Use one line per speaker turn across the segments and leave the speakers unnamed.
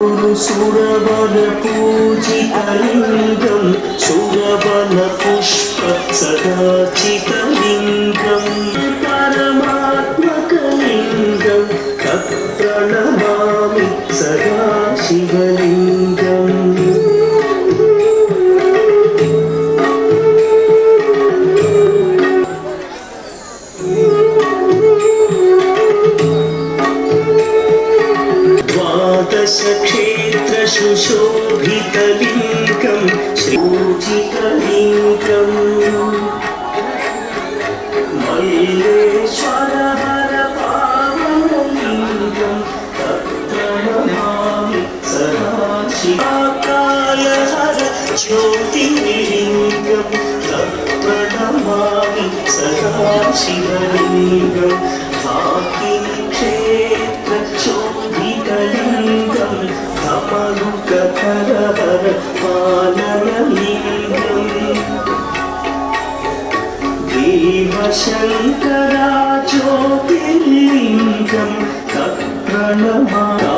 सुरवन पूजितलिङ्गं सुरवन पुष्प सदाचितलिङ्गं परमात्मकलिङ्गं तत्प्रणमामि सदा शिवलिङ्गम् सुशोभितलिङ्गं श्रीपूजितलिङ्गं मल्लेश्वरहर पावनलिङ्गं तत्प्रणमामि सदा शिवाकालहर ज्योतिर्लिङ्गं तत्प्रणमामि सदा शिवलिङ्गं क्षेत्रशोभितलिङ्गं धमरुकधरहर पालनलिङ्गं देवशङ्करा ज्योतिर्लिङ्गं तत्प्रणमामि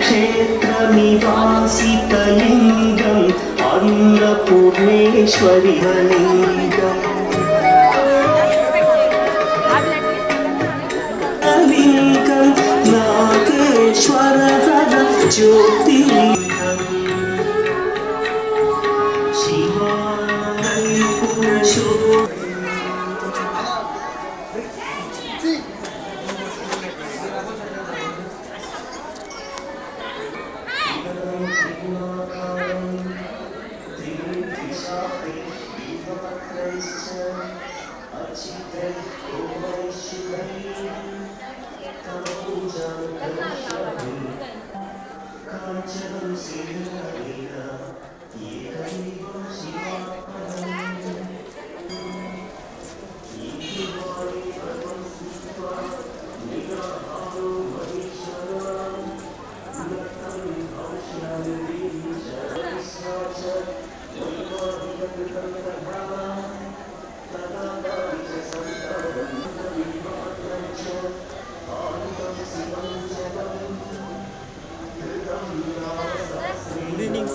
क्षेत्रनिवासितलिङ्गं अन्नपूर्णेश्वरि लिङ्गम् नागेश्वरहर ज्योतिर्लिङ्गं शिवाय पुरुषो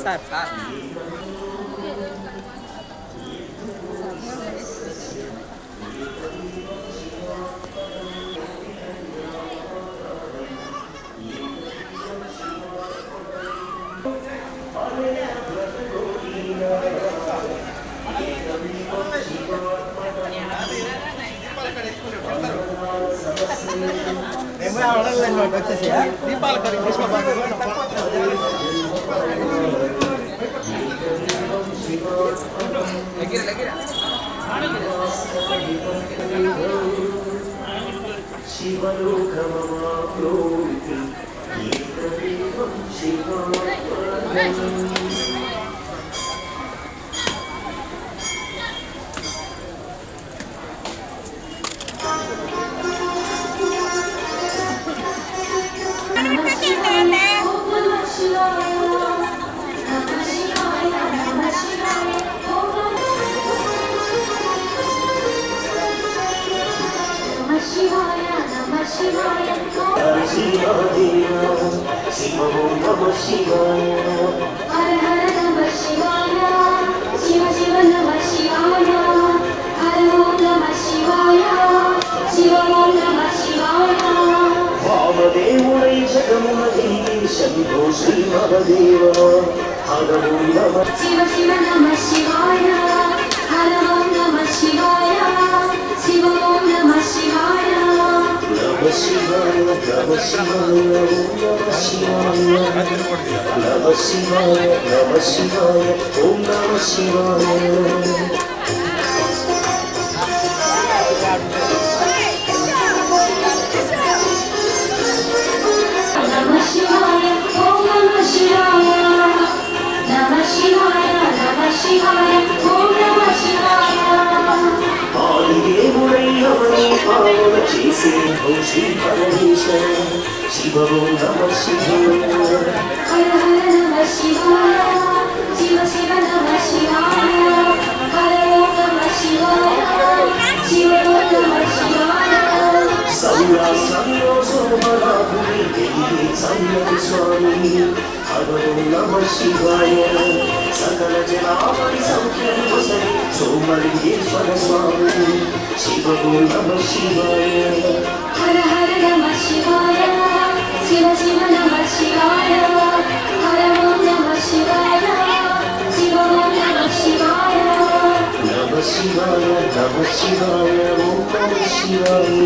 Start. शिवलोकमवाप्नोति एकदेवं शिवात्मनं शिवो नमः शिवाय हर हर नमः शिवाय शिव शिव नमः शिवाय हर ओम नमः शिवाय शिव ओम नमः शिवाय वामदेवै जगन्महि शम्भो श्री महादेव हर ओम नमः शिव शिव नमः शिवाय हर ओम नमः शिवाय शिव ओम नमः शिवाय नमः शिवाय नमः शिवाय नमः शिवाय नमः शिवाय नमः शिवाय ओम नमः शिवाय नमः शिवाय ओम नमः शिवाय नमः शिवाय नमः शिवाय ओम नमः शिवाय आदिये मुरैयवने पावन चेसे भौषी परमेश्वर शिव ओम नमः शिवाय हर हर नमः शिवाय शिव शिव नमः शिवाय हर ओम नमः शिवाय शिव ओम नमः शिवाय सौरा संयो सोमरा भूमि देवी संयो स्वामी
ఓం నమ శివాయ సకల జనాభాని సౌఖ్యం కొసరి సోమలింగేశ్వర స్వామి శివ ఓం నమ శివాయ
హర హర నమ శివాయ శివ శివ నమ శివాయ హర ఓం నమ శివాయ శివ ఓం నమ శివాయ
నమ శివాయ నమ శివాయ ఓం నమ శివాయ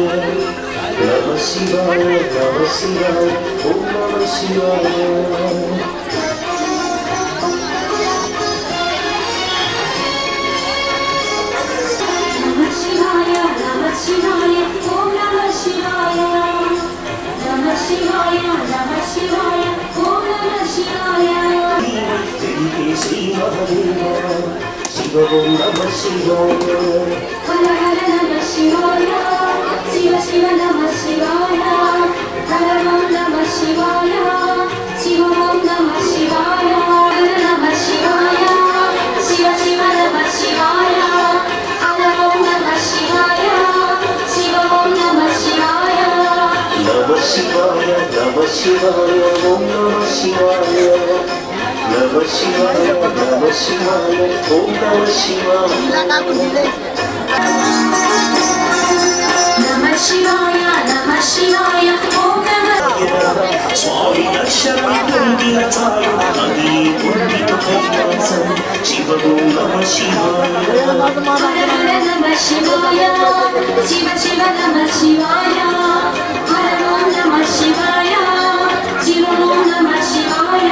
నమ శివాయ నమ శివాయ ఓం నమ శివాయ
నమ శివాయ నమ శివాయ ఓం నమ శివాయ నమ శివాయ నమ శివాయ ఓం నమ శివాయ
శ్రీ మహాదేవ శివ ఓం నమ శివాయ
హర హర నమ శివాయ శివ శివ నమ శివాయ హర ఓం నమ శివాయ శివ ఓం నమ శివాయ హర నమ శివాయ శివ శివ నమ శివాయ హర ఓం నమ శివాయ శివ ఓం నమ శివాయ
నమ శివాయ నమ శివాయ ఓం నమ శివాయ నమ శివాయ నమ శివాయ ఓం నమ శివాయ
నమ శివాయ నమ శివాయ ఓం నమ
స్వామి దర్శనం పొందిన చాలు అది పుణ్యత కైలాసం శివ ఓం నమ శివాయ
హర హర నమ శివాయ శివ శివ నమ శివాయ హర ఓం నమ శివాయ శివ ఓం నమ శివాయ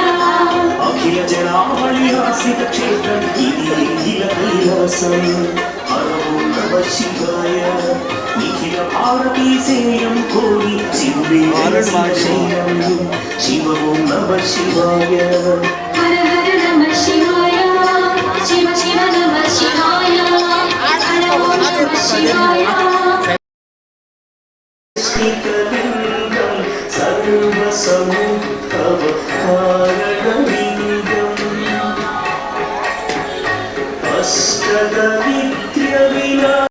అఖిల జనాభళి ఆసిత క్షేత్రం ఇది ఇంగిల కైలాసం హర ఓం నమ శివాయ నిఖిల భారతీ సేయం కోరి శివుడే జలసిన శైలం శివ ఓం నమ శివాయ
హర హర నమ శివాయ శివ శివ నమ శివాయ హర ఓం నమ శివాయ
శ్రీకలింగం సర్వసముద్భవ